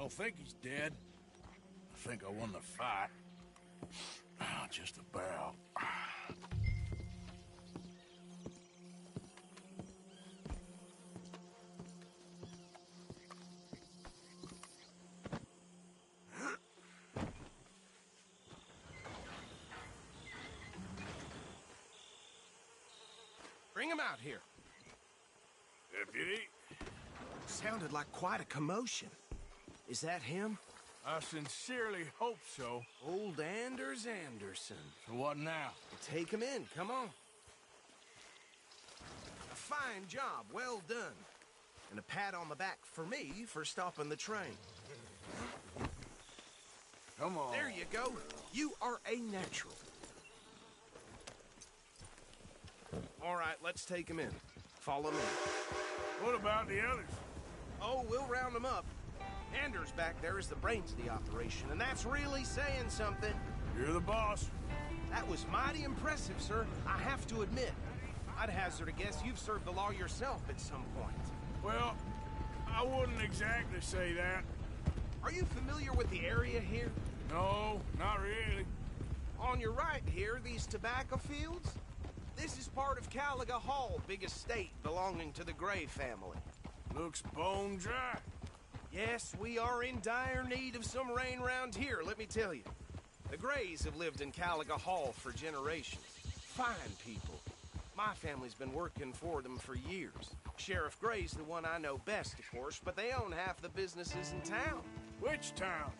don't think he's dead. I think I won the fight. Just about. Bring him out here. Deputy? Sounded like quite a commotion. Is that him? I sincerely hope so. Old Anders Anderson. So what now? Take him in, come on. A fine job, well done. And a pat on the back for me for stopping the train. Come on. There you go. You are a natural. All right, let's take him in. Follow me. What about the others? Oh, we'll round them up. Anders back there is the brains of the operation, and that's really saying something. You're the boss. That was mighty impressive, sir. I have to admit. I'd hazard a guess you've served the law yourself at some point. Well, I wouldn't exactly say that. Are you familiar with the area here? No, not really. On your right here, these tobacco fields? This is part of Caliga Hall, big estate belonging to the Gray family. Looks bone dry. Yes, we are in dire need of some rain round here, let me tell you. The Grays have lived in Caliga Hall for generations. Fine people. My family's been working for them for years. Sheriff Gray's the one I know best, of course, but they own half the businesses in town. Which town?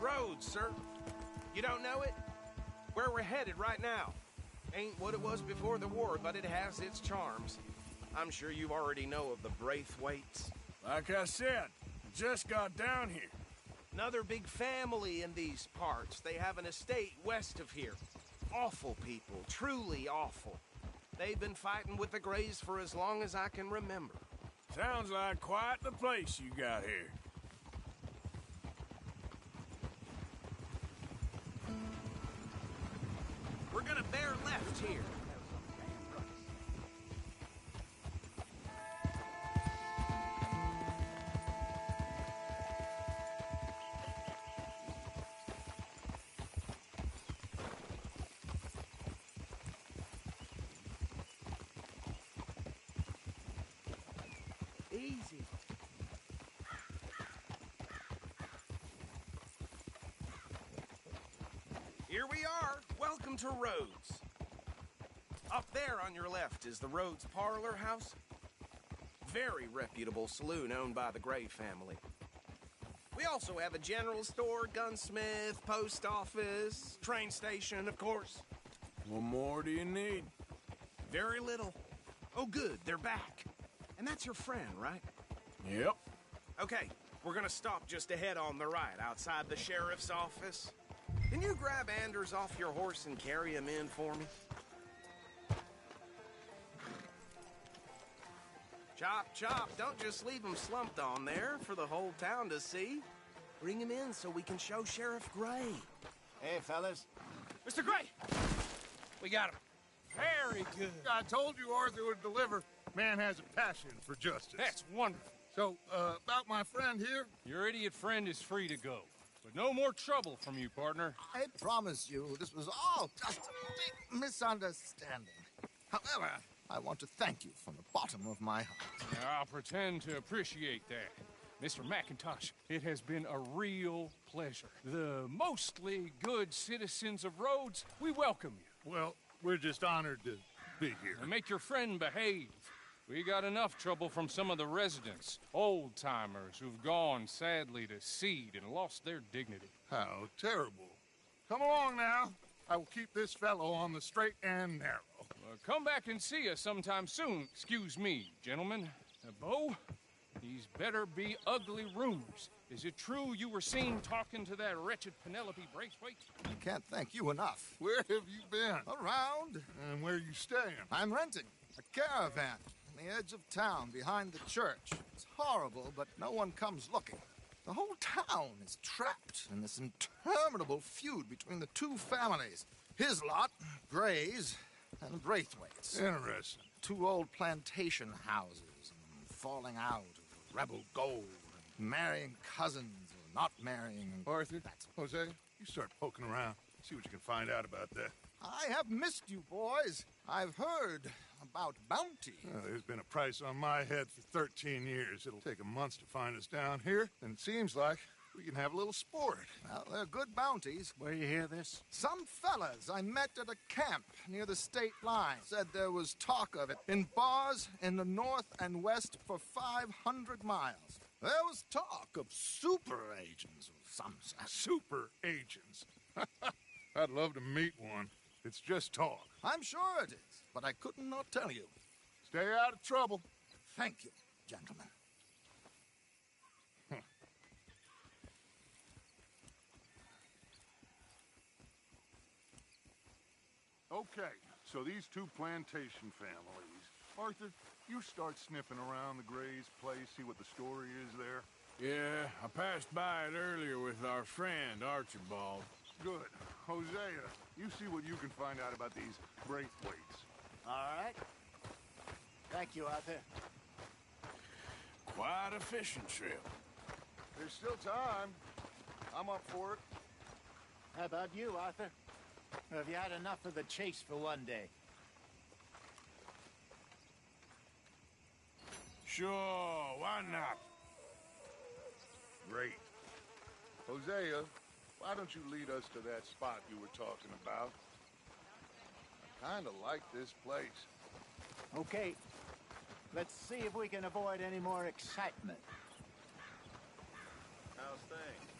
Rhodes, sir. You don't know it? Where we're headed right now. Ain't what it was before the war, but it has its charms. I'm sure you already know of the Braithwaites. Like I said, just got down here. Another big family in these parts. They have an estate west of here. Awful people, truly awful. They've been fighting with the Grays for as long as I can remember. Sounds like quite the place you got here. We're gonna bear left here. Easy. Here we are. Welcome to Rhodes. Up there on your left is the Rhodes Parlor House. Very reputable saloon owned by the Gray family. We also have a general store, gunsmith, post office, train station, of course. What more do you need? Very little. Oh, good, they're back. And that's your friend, right? Yep. Okay, we're gonna stop just ahead on the right, outside the sheriff's office. Can you grab Anders off your horse and carry him in for me? Chop, chop, don't just leave him slumped on there for the whole town to see. Bring him in so we can show Sheriff Gray. Hey, fellas. Mr. Gray! We got him. Very good. I told you Arthur would deliver. Man has a passion for justice. That's wonderful. So, about my friend here? Your idiot friend is free to go. But no more trouble from you, partner. I promise you this was all just a big misunderstanding. However, I want to thank you from the bottom of my heart. I'll pretend to appreciate that. Mr. McIntosh, it has been a real pleasure. The mostly good citizens of Rhodes, we welcome you. Well, we're just honored to be here. And make your friend behave. We got enough trouble from some of the residents, old-timers who've gone, sadly, to seed and lost their dignity. How terrible. Come along now. I will keep this fellow on the straight and narrow. Come back and see us sometime soon. Excuse me, gentlemen. Bo, these better be ugly rumors. Is it true you were seen talking to that wretched Penelope Braithwaite? I can't thank you enough. Where have you been? Around. And where you staying? I'm renting a caravan on the edge of town behind the church. It's horrible, but no one comes looking. The whole town is trapped in this interminable feud between the two families. His lot, Gray's, and Braithwaite's. Interesting. Two old plantation houses, and falling out of rebel gold, and marrying cousins, not marrying. Arthur, Jose, you start poking around. See what you can find out about that. I have missed you, boys. I've heard about bounty. There's been a price on my head for 13 years. It'll take a month to find us down here, and it seems like we can have a little sport. Well, they're good bounties. Where you hear this? Some fellas I met at a camp near the state line said there was talk of it in bars in the north and west for 500 miles. There was talk of super agents of some sort. Super agents. I'd love to meet one. It's just talk. I'm sure it is, but I could not tell you. Stay out of trouble. Thank you, gentlemen. Okay, so these two plantation families. Arthur, you start sniffing around the Gray's place, see what the story is there. Yeah, I passed by it earlier with our friend, Archibald. Good. Hosea, you see what you can find out about these Braithwaites. All right. Thank you, Arthur. Quite a fishing trip. There's still time. I'm up for it. How about you, Arthur? Or have you had enough of the chase for one day? Sure, why not? Great. Hosea, why don't you lead us to that spot you were talking about? I kinda like this place. Okay. Let's see if we can avoid any more excitement. How's things?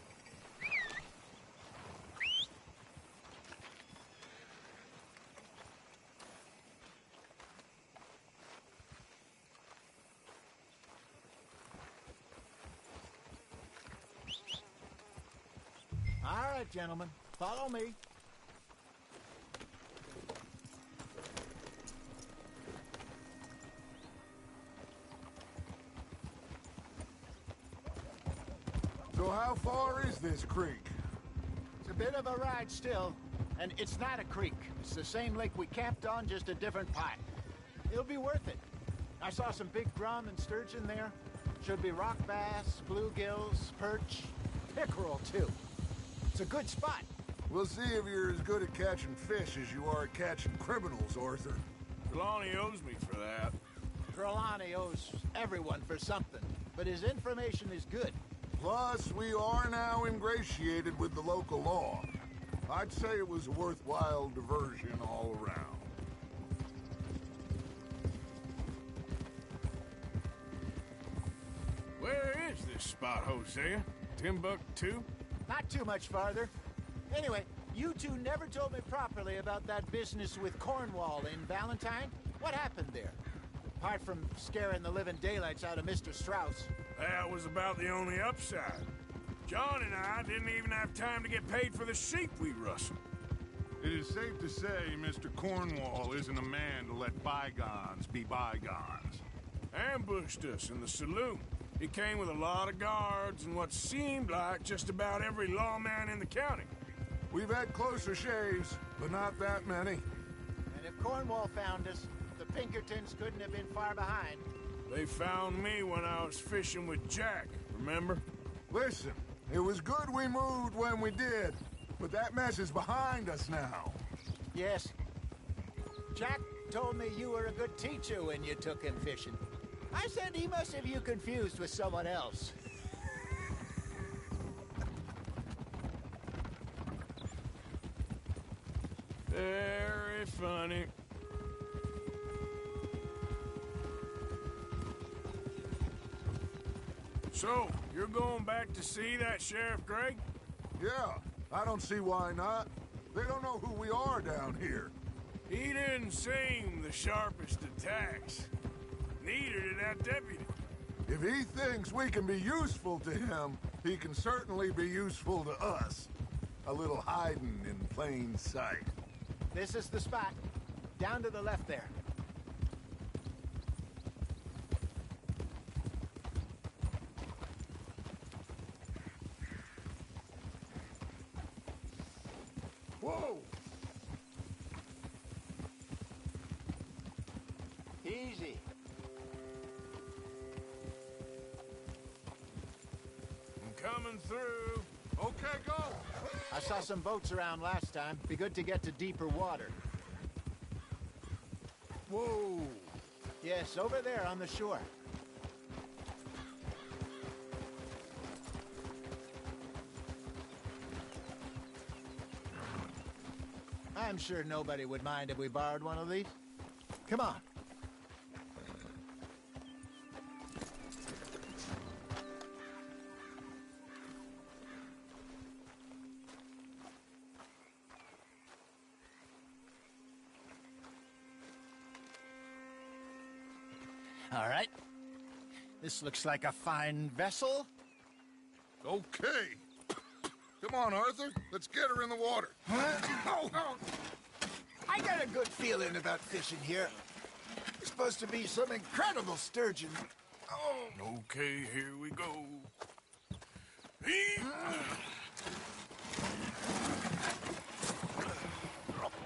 All right, gentlemen. Follow me. So how far is this creek? It's a bit of a ride still, and it's not a creek. It's the same lake we camped on, just a different part. It'll be worth it. I saw some big drum and sturgeon there. Should be rock bass, bluegills, perch, pickerel, too. It's a good spot. We'll see if you're as good at catching fish as you are at catching criminals, Arthur. Trelawney owes me for that. Trelawney owes everyone for something, but his information is good. Plus, we are now ingratiated with the local law. I'd say it was a worthwhile diversion all around. Where is this spot, Hosea? Timbuktu? Not too much farther. Anyway, you two never told me properly about that business with Cornwall in Valentine. What happened there? Apart from scaring the living daylights out of Mr. Strauss. That was about the only upside. John and I didn't even have time to get paid for the sheep we rustled. It is safe to say Mr. Cornwall isn't a man to let bygones be bygones. Ambushed us in the saloon. He came with a lot of guards and what seemed like just about every lawman in the county. We've had closer shaves, but not that many. And if Cornwall found us, the Pinkertons couldn't have been far behind. They found me when I was fishing with Jack, remember? Listen, it was good we moved when we did, but that mess is behind us now. Yes. Jack told me you were a good teacher when you took him fishing. I said he must have you confused with someone else. Very funny. So, you're going back to see that Sheriff Gregg? Yeah, I don't see why not. They don't know who we are down here. He didn't seem the sharpest attacks. Neither did that deputy. If he thinks we can be useful to him, he can certainly be useful to us. A little hiding in plain sight. This is the spot. Down to the left there. Whoa! Easy. I'm coming through. Okay, go. I saw some boats around last time. Be good to get to deeper water. Whoa. Yes, over there on the shore. I'm sure nobody would mind if we borrowed one of these. Come on. All right. This looks like a fine vessel. Okay. Come on, Arthur. Let's get her in the water. Oh, I got a good feeling about fishing here. It's supposed to be some incredible sturgeon. Oh, Okay, here we go.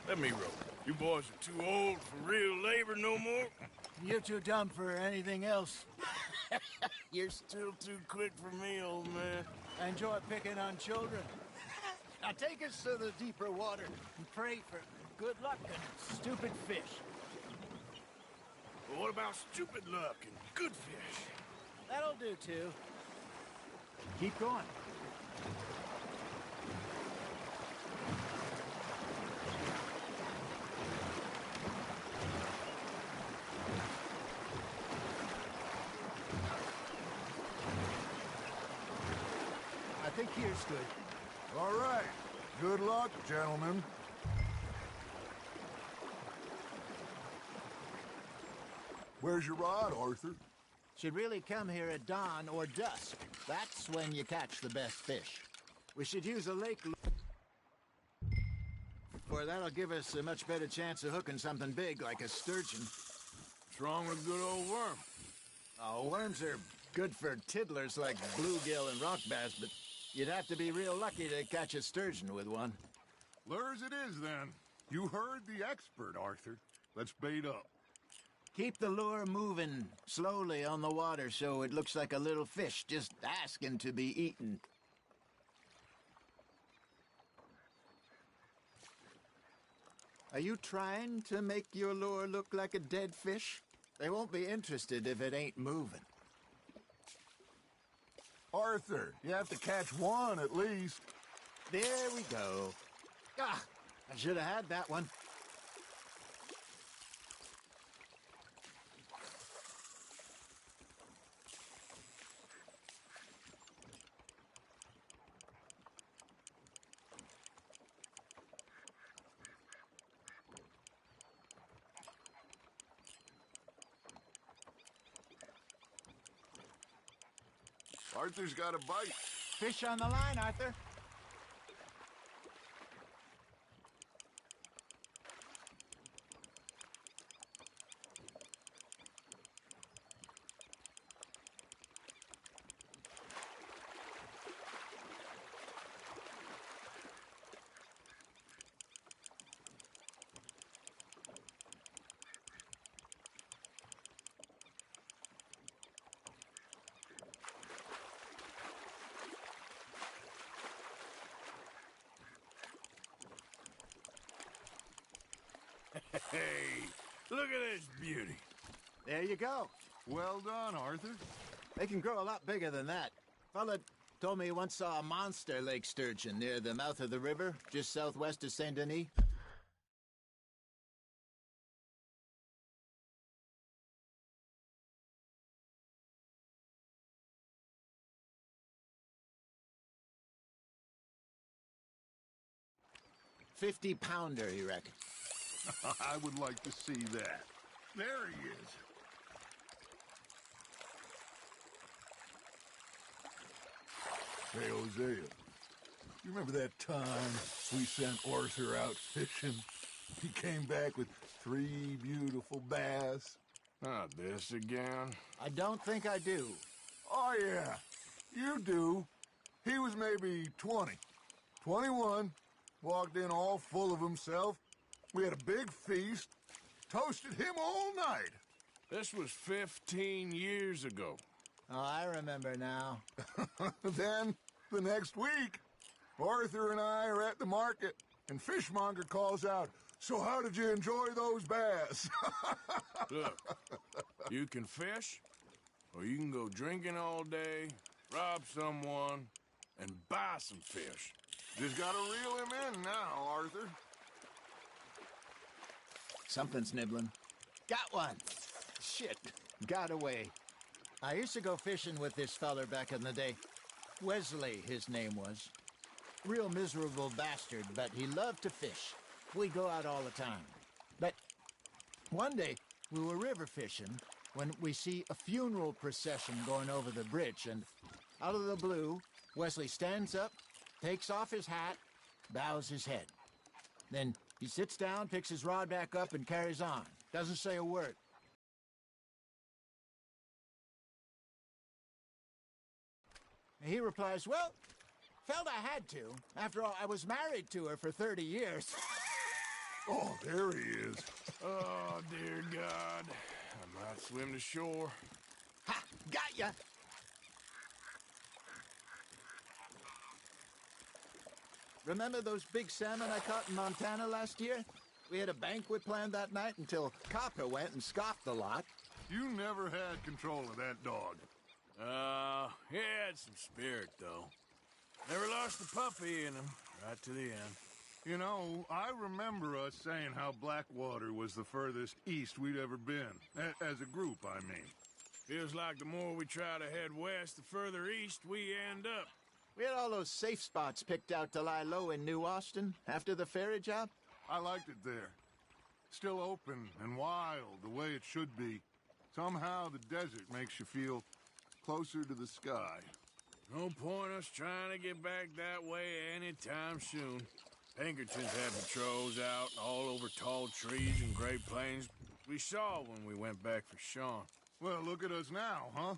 Let me row. You boys are too old for real labor no more. You're too dumb for anything else. You're still too quick for me, old man. I enjoy picking on children. Now take us to the deeper water and pray for good luck and stupid fish. But what about stupid luck and good fish? That'll do, too. Keep going. I think here's good. All right. Good luck, gentlemen. Where's your rod, Arthur? Should really come here at dawn or dusk. That's when you catch the best fish. We should use a lake for that'll give us a much better chance of hooking something big like a sturgeon. What's wrong with a good old worm? Oh, worms are good for tiddlers like bluegill and rock bass, but you'd have to be real lucky to catch a sturgeon with one. Lures it is, then. You heard the expert, Arthur. Let's bait up. Keep the lure moving slowly on the water so it looks like a little fish just asking to be eaten. Are you trying to make your lure look like a dead fish? They won't be interested if it ain't moving. Arthur, you have to catch one at least. There we go. Ah, I should have had that one. Arthur's got a bite. Fish on the line, Arthur. Hey, look at this beauty. There you go. Well done, Arthur. They can grow a lot bigger than that. Fella told me he once saw a monster lake sturgeon near the mouth of the river, just southwest of Saint Denis. $50-pounder, he reckons. I would like to see that. There he is. Hey, Hosea. You remember that time we sent Arthur out fishing? He came back with 3 beautiful bass. Not this again. I don't think I do. Oh, yeah. You do. He was maybe 20. 21. Walked in all full of himself. We had a big feast. Toasted him all night. This was 15 years ago. Oh, I remember now. Then The next week, Arthur and I are at the market, and Fishmonger calls out, "So how did you enjoy those bass?" Look, you can fish, or you can go drinking all day, rob someone, and buy some fish. Just gotta reel him in now, Arthur. Something's nibbling. Got one. Shit, got away. I used to go fishing with this feller back in the day. Wesley, his name was. Real miserable bastard, but he loved to fish. We'd go out all the time. But one day, we were river fishing when we see a funeral procession going over the bridge, and out of the blue, Wesley stands up, takes off his hat, bows his head. Then he sits down, picks his rod back up, and carries on. Doesn't say a word. He replies, "Well, felt I had to. After all, I was married to her for 30 years. Oh, there he is. Oh, dear God. I might swim to shore. Ha! Got ya! Remember those big salmon I caught in Montana last year? We had a banquet planned that night until Copper went and scoffed the lot. You never had control of that dog. He had some spirit, though. Never lost the puppy in him, right to the end. You know, I remember us saying how Blackwater was the furthest east we'd ever been. As a group, I mean. Feels like the more we try to head west, the further east we end up. We had all those safe spots picked out to lie low in New Austin after the ferry job. I liked it there. Still open and wild, the way it should be. Somehow the desert makes you feel closer to the sky. No point us trying to get back that way anytime soon. Pinkertons had patrols out all over tall trees and Great Plains. We saw when we went back for Sean. Well, look at us now, huh?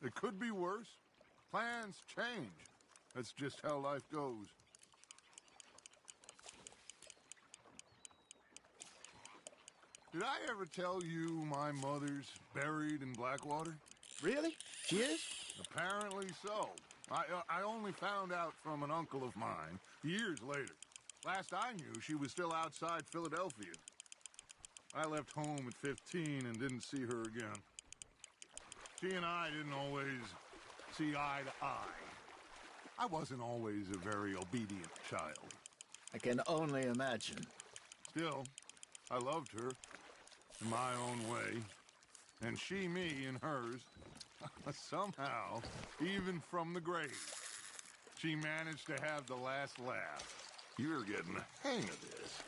It could be worse. Plans change. That's just how life goes. Did I ever tell you my mother's buried in Blackwater? Really? She is? Apparently so. I only found out from an uncle of mine years later. Last I knew, she was still outside Philadelphia. I left home at 15 and didn't see her again. She and I didn't always see eye to eye. I wasn't always a very obedient child. I can only imagine. Still, I loved her in my own way, and she me in hers. Somehow, even from the grave, she managed to have the last laugh. You're getting the hang of this.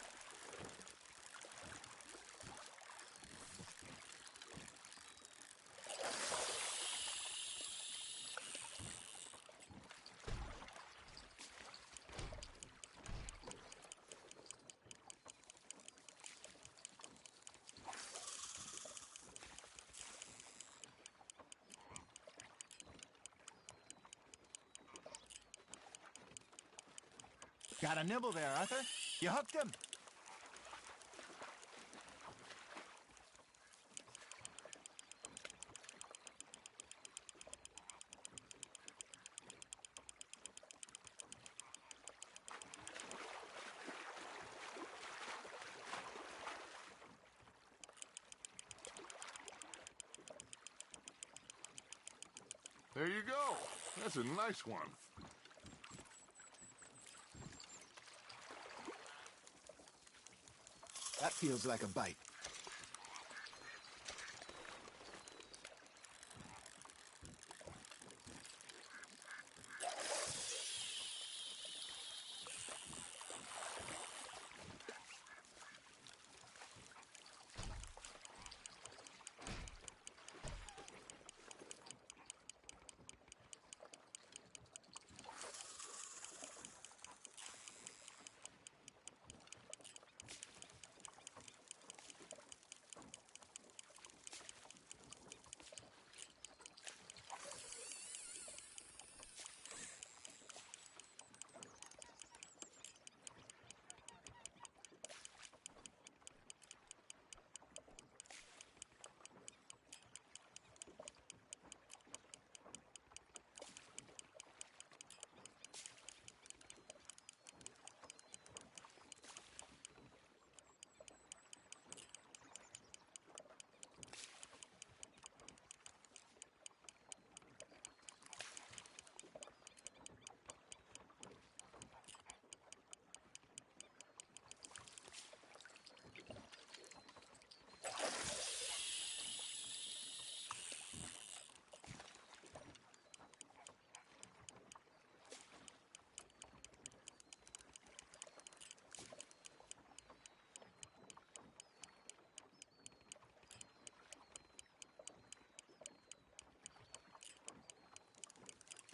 Got a nibble there, Arthur. You hooked him. There you go. That's a nice one. That feels like a bite.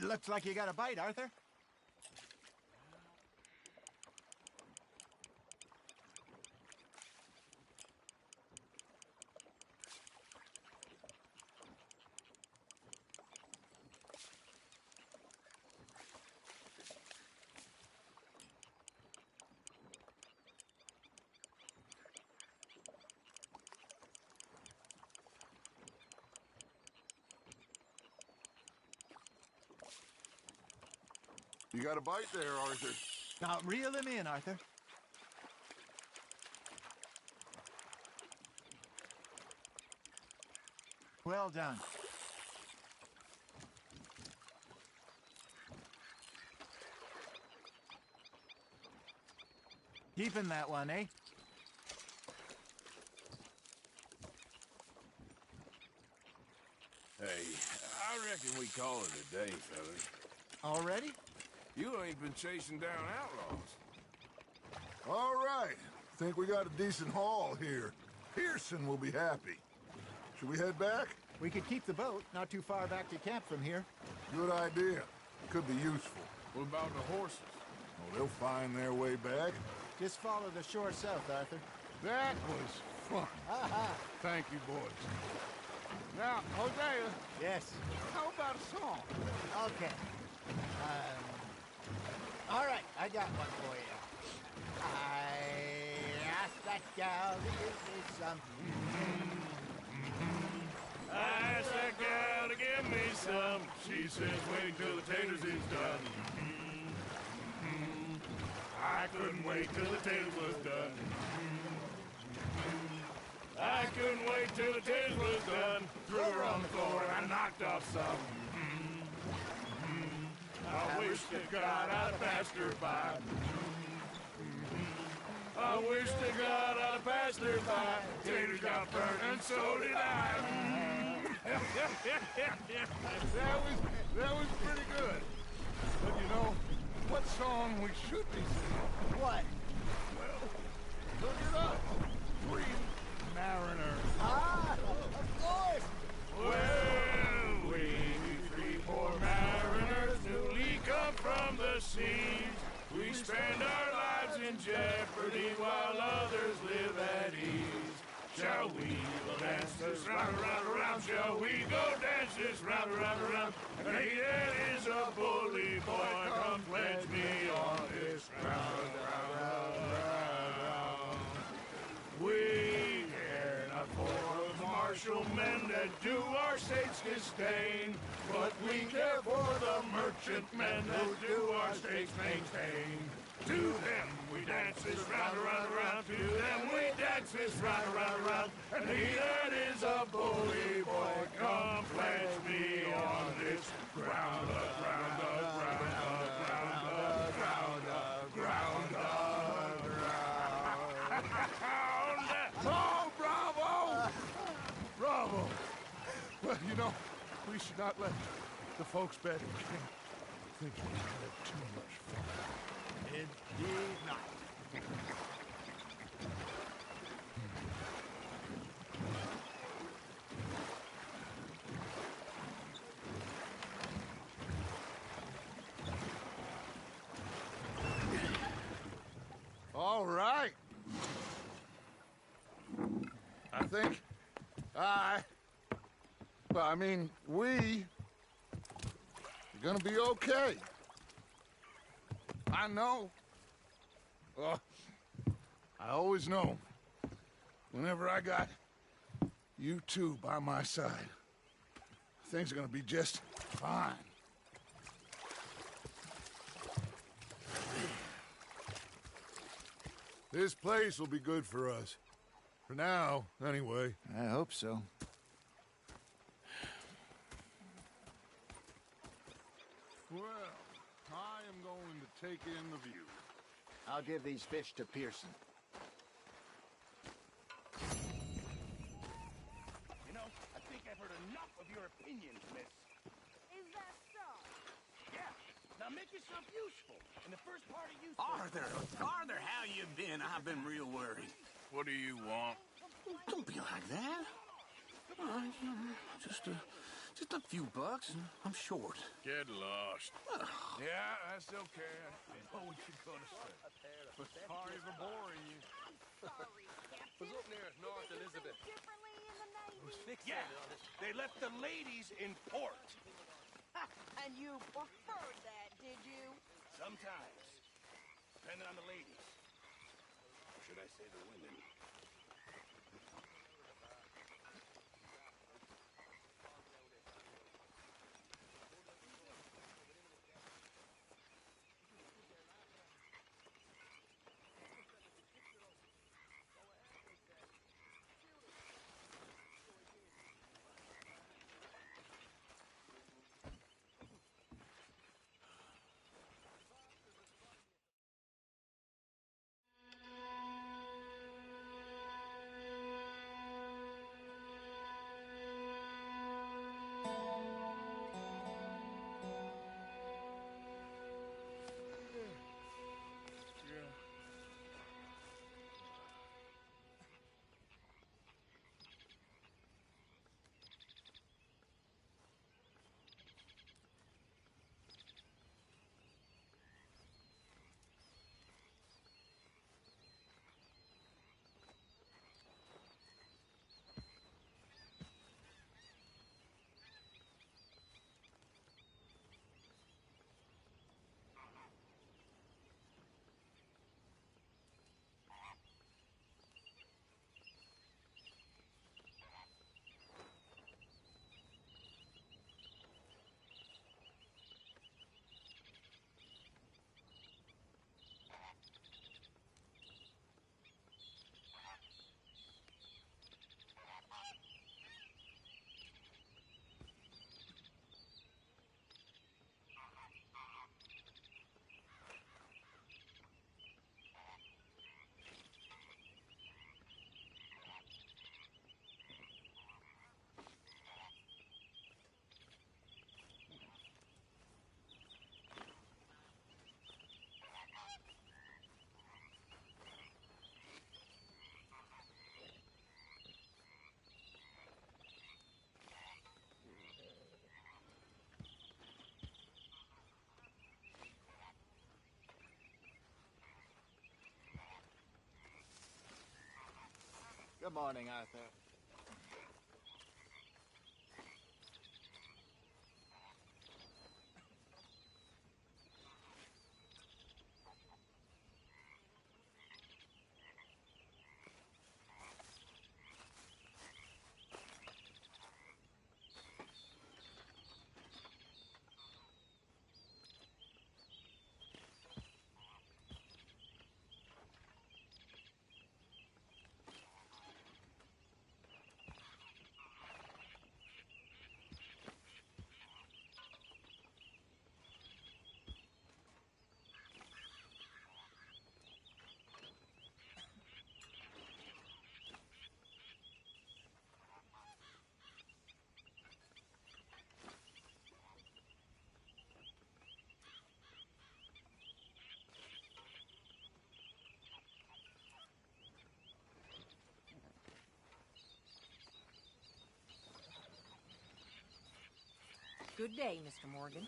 Looks like you got a bite, Arthur. You got a bite there, Arthur. Now reel him in, Arthur. Well done. Keeping that one, eh? Hey, I reckon we call it a day, fellas. Already? You ain't been chasing down outlaws. All right. Think we got a decent haul here. Pearson will be happy. Should we head back? We could keep the boat not too far back to camp from here. Good idea. Could be useful. What about the horses? Oh, they'll find their way back. Just follow the shore south, Arthur. That was fun. Thank you, boys. Now, Hosea, Yes. how about a song? Okay. All right, I got one for you. I asked that gal to give me some. I asked that gal to give me some. She says, wait till the taters is done. I couldn't wait till the taters was done. I couldn't wait till the taters was done. Threw her on the floor and I knocked off some. I wish to God I'd passed her by. I wish to God I'd passed her by. Taters got burnt and so did I. That was pretty good. But you know, what song we should be singing? What? Look it up. Three Mariner. Ah, of course. Well, we three poor mariners newly come from the seas. We spend our lives in jeopardy while others live at ease. Shall we go dance this round, round, round? Shall we go dance this round, round, round? And he that is a bully boy, come pledge me on this round, round, round, round. We care not for the martial men that do our state's disdain, but we care for the merchant men that do our state's maintain. To them we dance this round, round, round. To them we dance this round, round, round. And he that is a bully boy, come pledge me on this ground up, ground up, ground up, ground up, ground up, ground up, ground up. Oh, bravo! Bravo! Well, you know, we should not let the folks back in camp think we had too much fun. Indeed not. All right. I think we are gonna be okay. I know. I always know. Whenever I got you two by my side, things are gonna be just fine. This place will be good for us. For now, anyway. I hope so. Well, I am going to take in the view. I'll give these fish to Pearson. You know, I think I've heard enough of your opinions, miss. Is that so? Yeah. Now make yourself useful. In the first part of you... Arthur, how you been? I've been real worried. What do you want? Don't be like that. Just Just a few bucks. I'm short. Get lost. Yeah, that's okay. I know what you're gonna say. But sorry for boring you. Sorry, Captain. Was up near North Did you do Elizabeth. things differently in the Navy? Yeah, they left the ladies in port. And you preferred that, did you? Sometimes. Depending on the ladies. Or should I say the women? Good morning, Arthur. Good day, Mr. Morgan.